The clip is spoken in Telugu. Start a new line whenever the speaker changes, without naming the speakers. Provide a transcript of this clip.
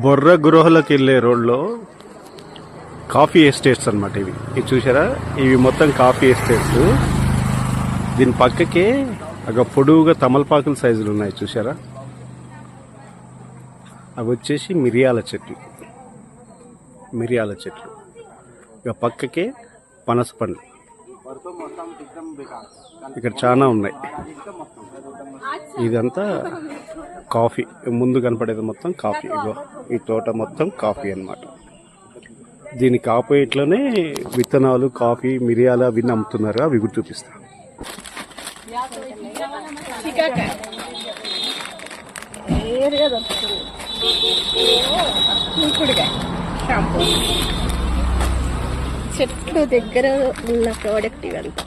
బొర్ర గృహలోకి వెళ్ళే రోడ్లో కాఫీ ఎస్టేట్స్ అన్నమాట. ఇవి చూసారా, ఇవి మొత్తం కాఫీ ఎస్టేట్స్. దీని పక్కకే ఒక పొడవుగా తమలపాకుల సైజులు ఉన్నాయి చూసారా, అవి వచ్చేసి మిరియాల చెట్లు. ఇక పక్కకే పనస పండు. ఇక్కడ చాలా ఉన్నాయి. ఇదంతా కాఫీ, ముందు కనపడేది మొత్తం కాఫీ. ఇగో ఈ తోట మొత్తం కాఫీ అన్నమాట. దీనికి ఆపోజిట్లోనే విత్తనాలు, కాఫీ, మిరియాలు అవి అమ్ముతున్నారు. అవి కూడా చూపిస్తా.
చెట్లు దగ్గర ఉన్న ప్రోడక్ట్ ఇవంతా.